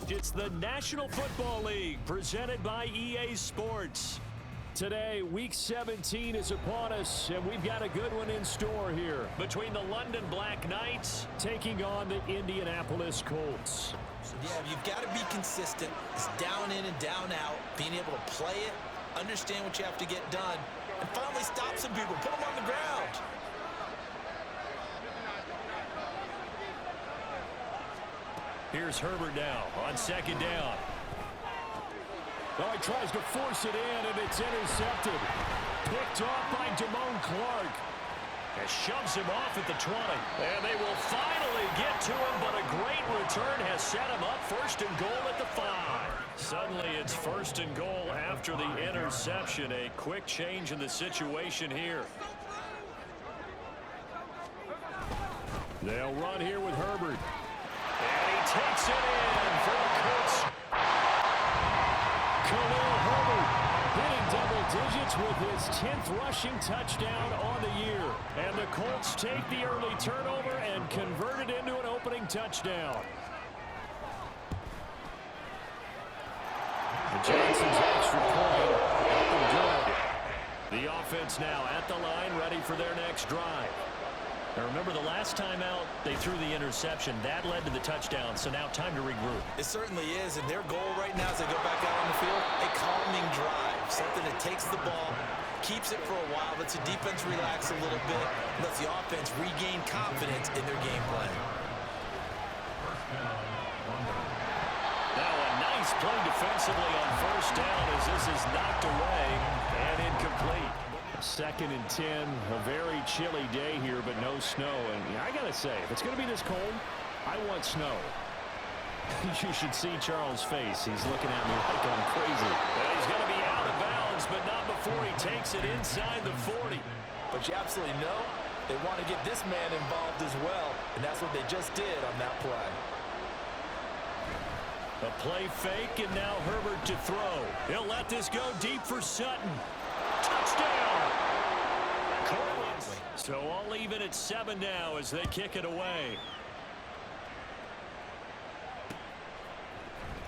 It's the National Football League presented by EA Sports. Today, Week 17 is upon us, and we've got a good one in store here between the London Black Knights taking on the Indianapolis Colts. Yeah, you've got to be consistent. It's down in and down out, being able to play it, understand what you have to get done, and finally stop some people, put them on the ground. Here's Herbert now on second down. Oh, he tries to force it in, and it's intercepted. Picked off by Damone Clark. And shoves him off at the 20. And they will finally get to him, but a great return has set him up first and goal at the 5. Suddenly it's first and goal after the interception. A quick change in the situation here. They'll run here with Herbert. And he takes it in for the Colts. Khalil Herbert hitting double digits with his 10th rushing touchdown on the year. And the Colts take the early turnover and convert it into an opening touchdown. The Johnson's extra point up and good. The offense now at the line, ready for their next drive. Now remember, the last time out, they threw the interception. That led to the touchdown, so now time to regroup. It certainly is, and their goal right now as they go back out on the field, a calming drive, something that takes the ball, keeps it for a while, lets the defense relax a little bit, lets the offense regain confidence in their game plan. Now a nice play defensively on first down as this is knocked away and incomplete. Second and 10, a very chilly day here, but no snow. And I got to say, if it's going to be this cold, I want snow. You should see Charles' face. He's looking at me like I'm crazy. Well, he's going to be out of bounds, but not before he takes it inside the 40. But you absolutely know they want to get this man involved as well, and that's what they just did on that play. A play fake, and now Herbert to throw. He'll let this go deep for Sutton. Touchdown! So all even at 7 now as they kick it away.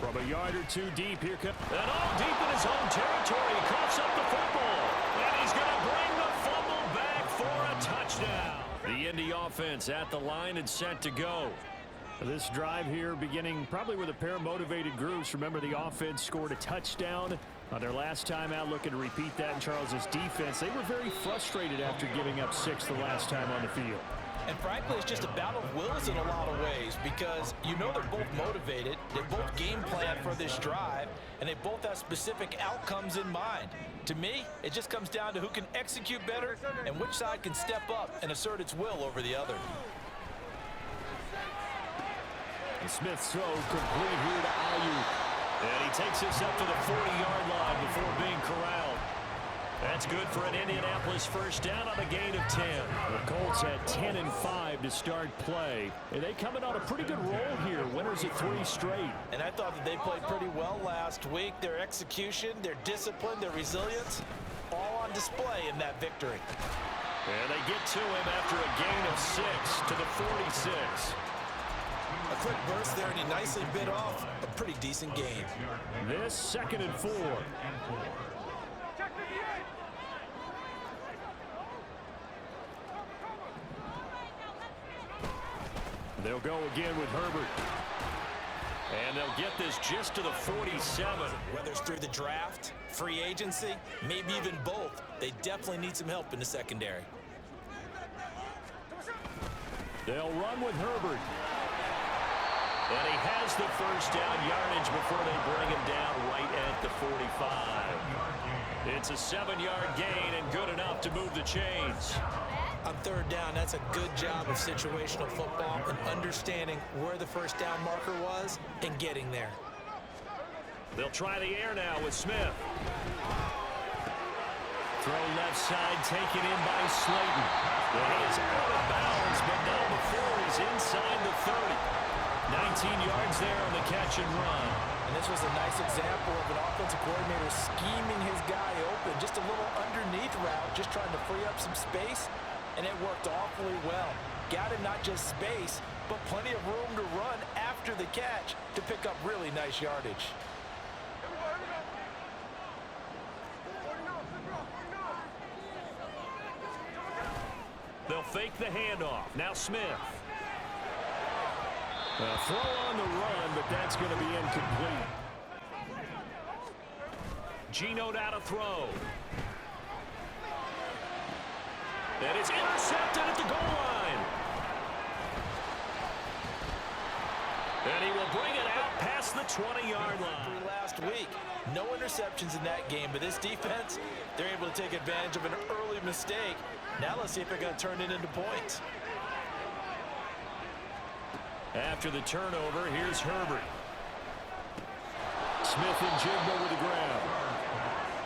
From a yard or two deep, here comes... And all deep in his own territory, he coughs up the football. And he's going to bring the fumble back for a touchdown. The Indy offense at the line and set to go. This drive here beginning probably with a pair of motivated groups. Remember, the offense scored a touchdown on their last time out. Looking to repeat that in Charles's defense. They were very frustrated after giving up 6 the last time on the field. And frankly, it's just a battle of wills in a lot of ways because you know they're both motivated. They both game plan for this drive, and they both have specific outcomes in mind. To me, it just comes down to who can execute better and which side can step up and assert its will over the other. And Smith's throw complete here to Ayuk. And he takes this up to the 40-yard line before being corralled. That's good for an Indianapolis first down on a gain of 10. The Colts had 10 and 5 to start play. And they coming on a pretty good roll here. Winners of 3 straight. And I thought that they played pretty well last week. Their execution, their discipline, their resilience, all on display in that victory. And they get to him after a gain of 6 to the 46. A quick burst there, and he nicely bit off a pretty decent gain. This 2nd and 4. They'll go again with Herbert. And they'll get this just to the 47. Whether it's through the draft, free agency, maybe even both, they definitely need some help in the secondary. They'll run with Herbert. And he has the first down yardage before they bring him down right at the 45. It's a 7-yard gain and good enough to move the chains. On 3rd down, that's a good job of situational football and understanding where the first down marker was and getting there. They'll try the air now with Smith. Throw left side, taken in by Slayton. Well, he is out of bounds, but not before he's inside the 30. 19 yards there on the catch and run. And this was a nice example of an offensive coordinator scheming his guy open. Just a little underneath route, just trying to free up some space, and it worked awfully well. Got him not just space, but plenty of room to run after after the catch to pick up really nice yardage. They'll fake the handoff. Now Smith. A throw on the run, but that's going to be incomplete. Geno out to throw. And it's intercepted at the goal line. And he will bring it out past the 20-yard line. Last week, no interceptions in that game, but this defense, they're able to take advantage of an early mistake. Now let's see if they're going to turn it into points. After the turnover, here's Herbert. Smith and Jigba with the grab.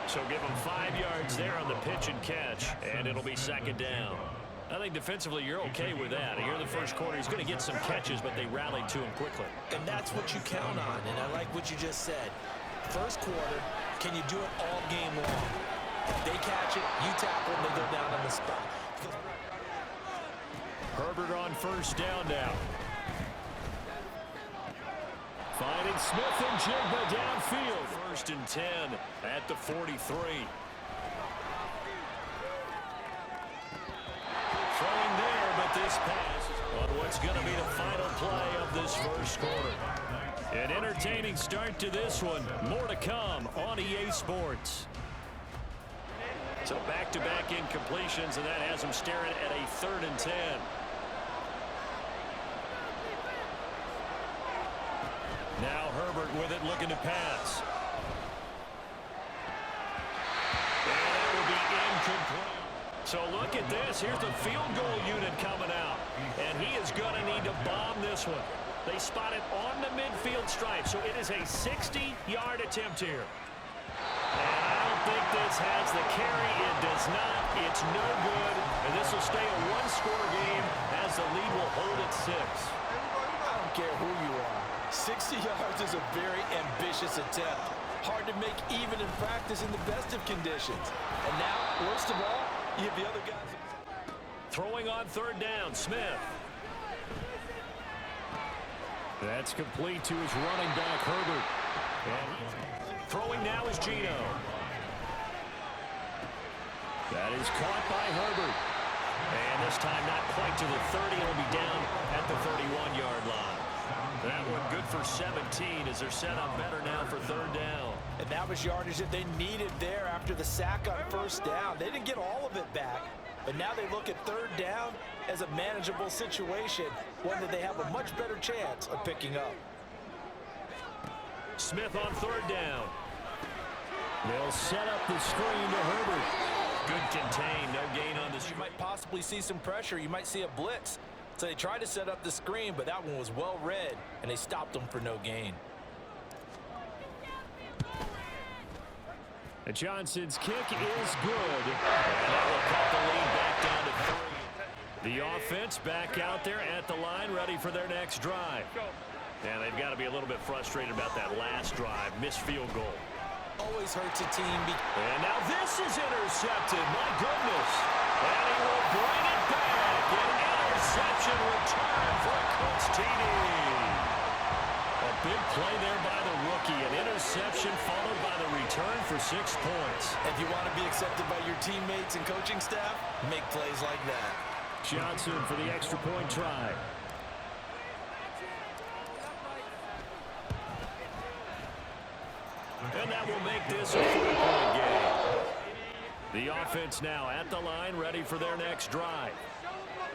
So give him 5 yards there on the pitch and catch, and it'll be second down. I think defensively you're okay with that. Here in the first quarter, he's going to get some catches, but they rallied to him quickly. And that's what you count on, and I like what you just said. First quarter, can you do it all game long? They catch it, you tackle them, they go down on the spot. Herbert on first down now. Finding Smith and Jigba downfield. First and 10 at the 43. Throwing there, but this pass on what's going to be the final play of this first quarter. An entertaining start to this one. More to come on EA Sports. So back-to-back incompletions, and that has them staring at a 3rd and 10. Now Herbert with it, looking to pass. And that will be incomplete. So look at this. Here's the field goal unit coming out. And he is going to need to bomb this one. They spot it on the midfield stripe, so it is a 60-yard attempt here. And I don't think this has the carry. It does not. It's no good. And this will stay a one-score game as the lead will hold at 6. I don't care who you are. 60 yards is a very ambitious attempt. Hard to make even in practice in the best of conditions. And now, worst of all, you have the other guys. Throwing on 3rd down, Smith. That's complete to his running back, Herbert. And throwing now is Geno. That is caught by Herbert. And this time not quite to the 30. It'll be down at the 31-yard line. That one good for 17 as they're set up better now for 3rd down. And that was yardage that they needed there after the sack on 1st down. They didn't get all of it back, but now they look at 3rd down as a manageable situation, one that they have a much better chance of picking up. Smith on 3rd down. They'll set up the screen to Herbert. Good contain, no gain on the screen. You might possibly see some pressure. You might see a blitz. So they tried to set up the screen, but that one was well read, and they stopped them for no gain. And Johnson's kick is good. And that will cut the lead back down to 3. The offense back out there at the line, ready for their next drive. And they've got to be a little bit frustrated about that last drive. Missed field goal. Always hurts a team. And now this is intercepted. My goodness. And he will bring it back. An interception return for a Colts TD. A big play there by the rookie. An interception followed by the return for 6 points. If you want to be accepted by your teammates and coaching staff, make plays like that. Johnson for the extra point try. And that will make this a 4-point game. The offense now at the line, ready for their next drive.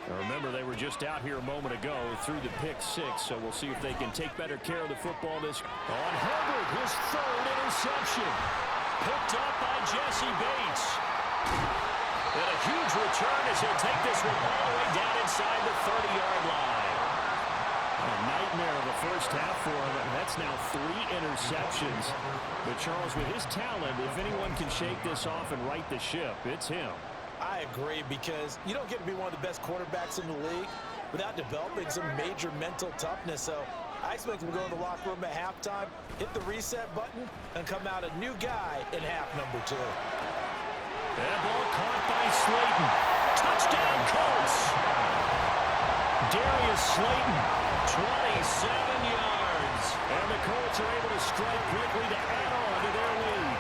Now remember, they were just out here a moment ago through the pick 6, so we'll see if they can take better care of the football this. On Herbert, his 3rd interception. Picked up by Jesse Bates. And a huge return as he'll take this one all the way down inside the 30-yard line. A nightmare of the first half for him. That's now 3 interceptions. But Charles, with his talent, if anyone can shake this off and right the ship, it's him. I agree, because you don't get to be one of the best quarterbacks in the league without developing some major mental toughness. So I expect him to go in the locker room at halftime, hit the reset button, and come out a new guy in half number 2. That ball caught by Slayton. Touchdown, Colts. Darius Slayton, 27 yards. And the Colts are able to strike quickly to add on to their lead.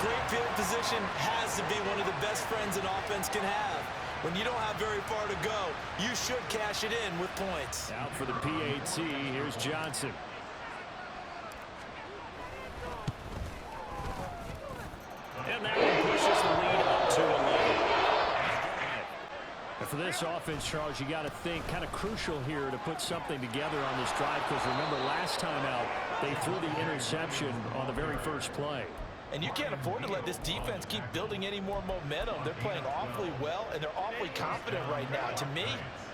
Great field position has to be one of the best friends an offense can have. When you don't have very far to go, you should cash it in with points. Out for the PAT, here's Johnson. And that one pushes the lead up to 11. And for this offense, Charles, you got to think kind of crucial here to put something together on this drive, because remember last time out, they threw the interception on the very first play. And you can't afford to let this defense keep building any more momentum. They're playing awfully well, and they're awfully confident right now. To me,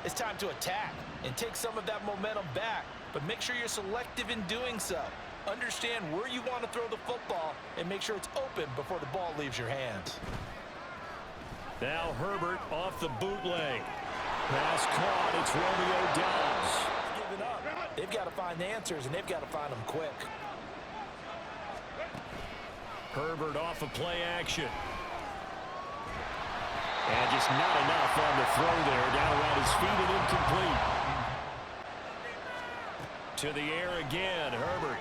it's time to attack and take some of that momentum back, but make sure you're selective in doing so. Understand where you want to throw the football and make sure it's open before the ball leaves your hands. Now Herbert off the bootleg. Pass caught. It's Romeo Doubs. Giving up. They've got to find answers, and they've got to find them quick. Herbert off of play action. And just not enough on the throw there. Down around his feet and incomplete. To the air again, Herbert.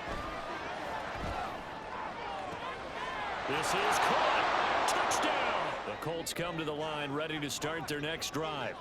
This is caught. Touchdown. The Colts come to the line ready to start their next drive.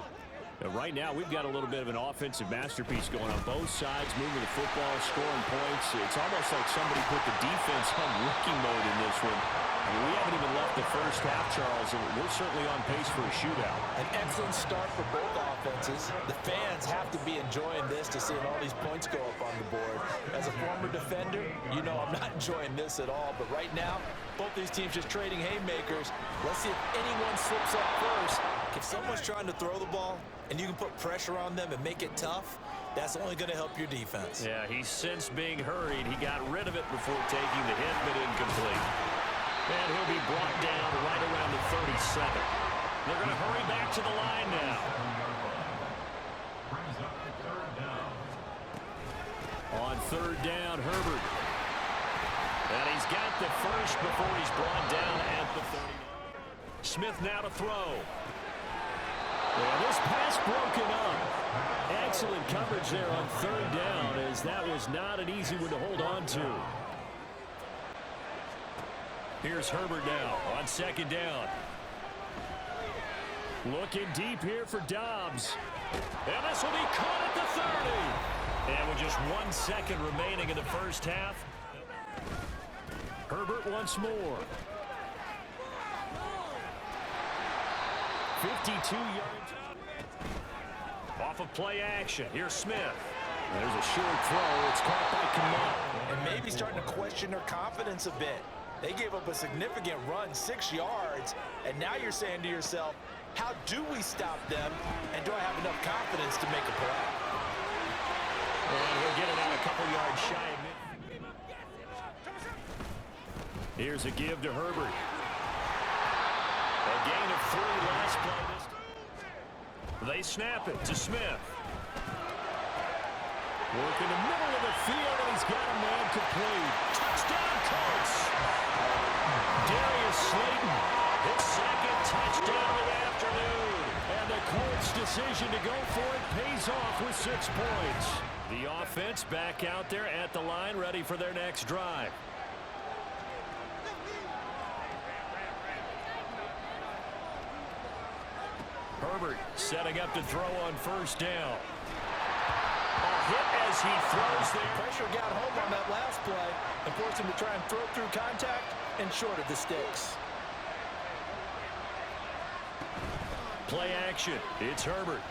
Right now, we've got a little bit of an offensive masterpiece going on both sides, moving the football, scoring points. It's almost like somebody put the defense on rookie mode in this one. I mean, we haven't even left the first half, Charles, and we're certainly on pace for a shootout. An excellent start for both offenses. The fans have to be enjoying this to seeing all these points go up on the board. As a former defender, you know I'm not enjoying this at all. But right now, both these teams just trading haymakers. Let's see if anyone slips up first. If someone's trying to throw the ball and you can put pressure on them and make it tough, that's only going to help your defense. Yeah, he's since being hurried. He got rid of it before taking the hit, but incomplete. And he'll be brought down right around the 37. They're going to hurry back to the line now. On third down, Herbert. And he's got the first before he's brought down at the 39. Smith now to throw. And this pass broken up. Excellent coverage there on third down, as that was not an easy one to hold on to. Here's Herbert now on second down. Looking deep here for Doubs. And this will be caught at the 30. And with just 1 second remaining in the first half, Herbert once more. 52 yards. Off of play action. Here's Smith. There's a short throw. It's caught by Kamal. And maybe starting to question their confidence a bit. They gave up a significant run, 6 yards, and now you're saying to yourself, how do we stop them, and do I have enough confidence to make a play? And he'll get it out a couple yards shy of mid. Here's a give to Herbert. A gain of 3 last play. They snap it to Smith. Work in the middle of the field, and he's got a man complete. Touchdown, Colts! Darius Slayton, his second touchdown of the afternoon. And the Colts' decision to go for it pays off with 6 points. The offense back out there at the line, ready for their next drive. Herbert setting up to throw on first down. A hit as he throws there. Pressure got home on that last play and forced him to try and throw through contact and short of the sticks. Play action. It's Herbert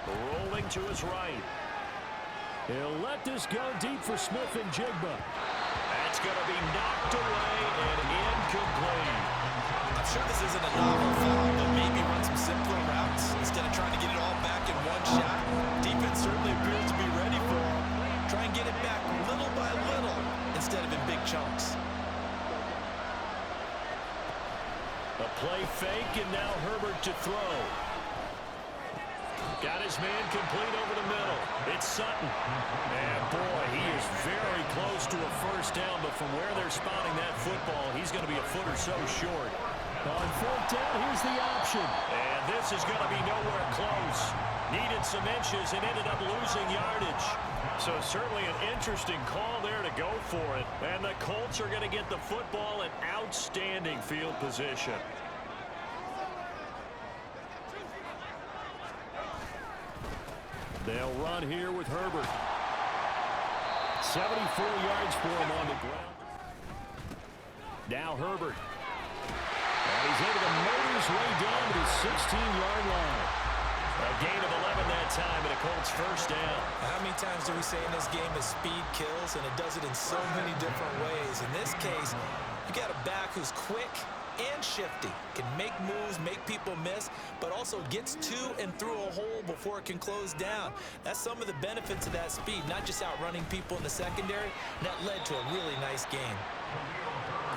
rolling to his right. He'll let this go deep for Smith and Jigba. That's going to be knocked away and incomplete. I'm sure this isn't a novel foul, but maybe run some simpler routes instead of trying to get it all back in one shot. Defense certainly appears to be ready for him. Try and get it back little by little instead of in big chunks. A play fake, and now Herbert to throw. Got his man complete over the middle. It's Sutton. And boy, he is very close to a first down, but from where they're spotting that football, he's going to be a foot or so short. On fourth down, here's the option. And this is going to be nowhere close. Needed some inches and ended up losing yardage. So certainly an interesting call there to go for it. And the Colts are going to get the football in outstanding field position. They'll run here with Herbert. 74 yards for him on the ground. Now Herbert. And he's able to motor his way down to the 16-yard line. A gain of 11 that time and a Colts first down. How many times do we say in this game that speed kills, and it does it in so many different ways? In this case, you got a back who's quick and shifty, can make moves, make people miss, but also gets to and through a hole before it can close down. That's some of the benefits of that speed, not just outrunning people in the secondary. And that led to a really nice game.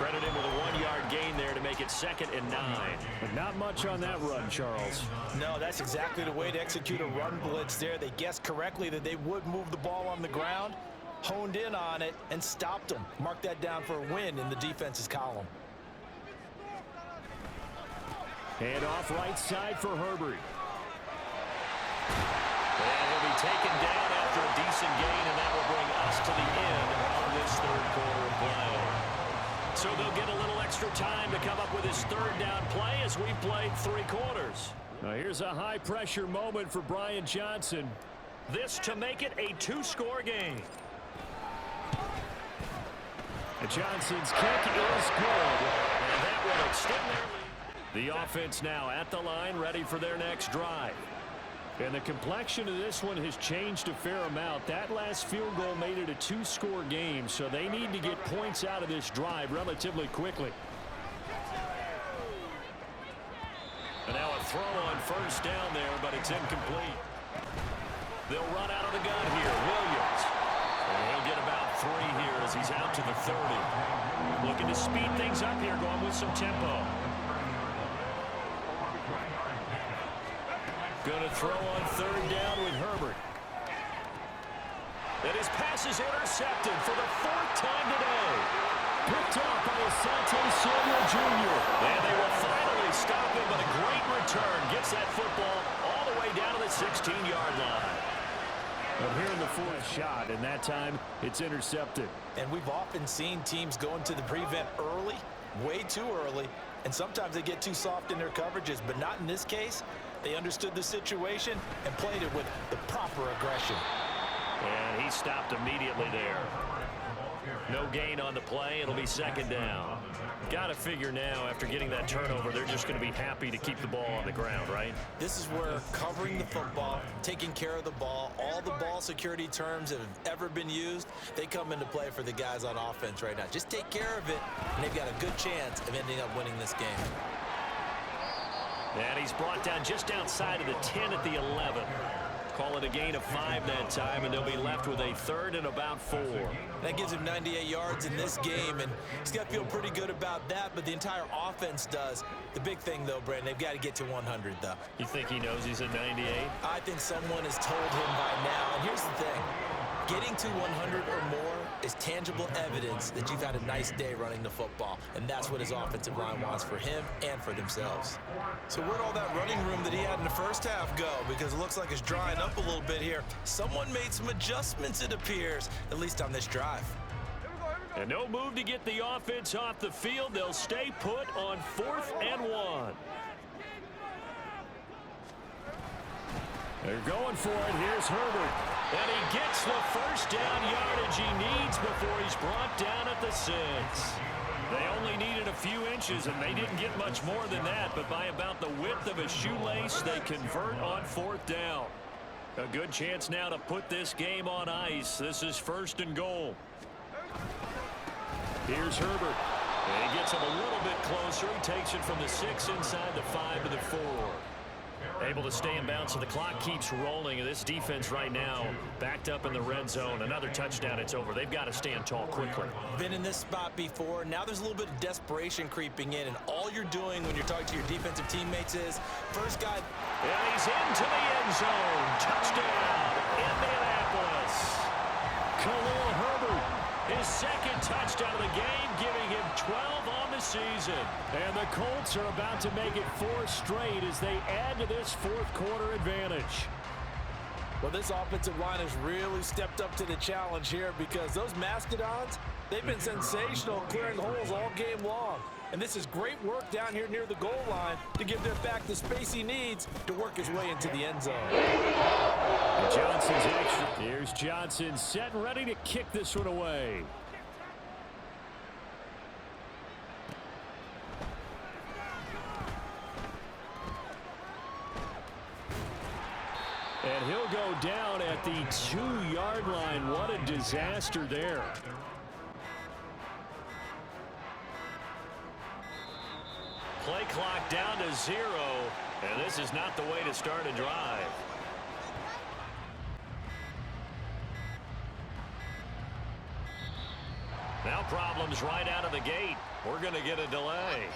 Credit him with a 1-yard gain there to make it 2nd and 9. But not much on that run, Charles. No, that's exactly the way to execute a run blitz there. They guessed correctly that they would move the ball on the ground, honed in on it, and stopped them. Mark that down for a win in the defense's column. Hand off right side for Herbert. And he'll be taken down after a decent gain, and that will bring us to the end of this third quarter of play. So they'll get a little extra time to come up with his third down play as we've played 3 quarters. Now here's a high-pressure moment for Brian Johnson. This to make it a 2-score game. And Johnson's kick is good. And that will extend their lead. The offense now at the line, ready for their next drive. And the complexion of this one has changed a fair amount. That last field goal made it a 2-score game, so they need to get points out of this drive relatively quickly. And now a throw on first down there, but it's incomplete. They'll run out of the gun here. Williams. And he'll get about 3 here as he's out to the 30. Looking to speed things up here, going with some tempo. Going to throw on third down with Herbert. And his pass is intercepted for the 4th time today. Picked off by Asante Samuel Jr. And they will finally stop him, but a great return gets that football all the way down to the 16-yard line. But here in the 4th shot, and that time it's intercepted. And we've often seen teams go into the prevent early, way too early, and sometimes they get too soft in their coverages, but not in this case. They understood the situation and played it with the proper aggression. And he stopped immediately there. No gain on the play. It'll be 2nd down. Got to figure now, after getting that turnover, they're just going to be happy to keep the ball on the ground, right? This is where covering the football, taking care of the ball, all the ball security terms that have ever been used, they come into play for the guys on offense right now. Just take care of it, and they've got a good chance of ending up winning this game. And he's brought down just outside of the 10 at the 11. Call it a gain of 5 that time, and they'll be left with a 3rd and about 4. That gives him 98 yards in this game, and he's got to feel pretty good about that, but the entire offense does. The big thing, though, Brandon, they've got to get to 100, though. You think he knows he's at 98? I think someone has told him by now, and here's the thing. Getting to 100 or more is tangible evidence that you've had a nice day running the football, and that's what his offensive line wants for him and for themselves. So where'd all that running room that he had in the first half go? Because it looks like it's drying up a little bit here. Someone made some adjustments, it appears, at least on this drive. And no move to get the offense off the field. They'll stay put on 4th and 1. They're going for it. Here's Herbert. And he gets the first down yardage he needs before he's brought down at the 6. They only needed a few inches, and they didn't get much more than that. But by about the width of a shoelace, they convert on 4th down. A good chance now to put this game on ice. This is 1st and goal. Here's Herbert. And he gets him a little bit closer. He takes it from the 6 inside the 5 to the 4. Able to stay in bounds, so the clock keeps rolling. This defense right now backed up in the red zone. Another touchdown, it's over. They've got to stand tall quickly. Been in this spot before. Now there's a little bit of desperation creeping in, and all you're doing when you're talking to your defensive teammates is first guy. And he's into the end zone. Touchdown, Indianapolis. Khalil Herbert, his 2nd touchdown of the game, giving him 12 on the season. And the Colts are about to make it 4 straight as they add to this 4th quarter advantage. Well, this offensive line has really stepped up to the challenge here because those Mastodons, they've been sensational clearing holes all game long. And this is great work down here near the goal line to give their back the space he needs to work his way into the end zone. And Johnson's extra. Here's Johnson set and ready to kick this one away. And he'll go down at the 2-yard line. What a disaster there. Play clock down to 0, and this is not the way to start a drive. Now problems right out of the gate. We're going to get a delay.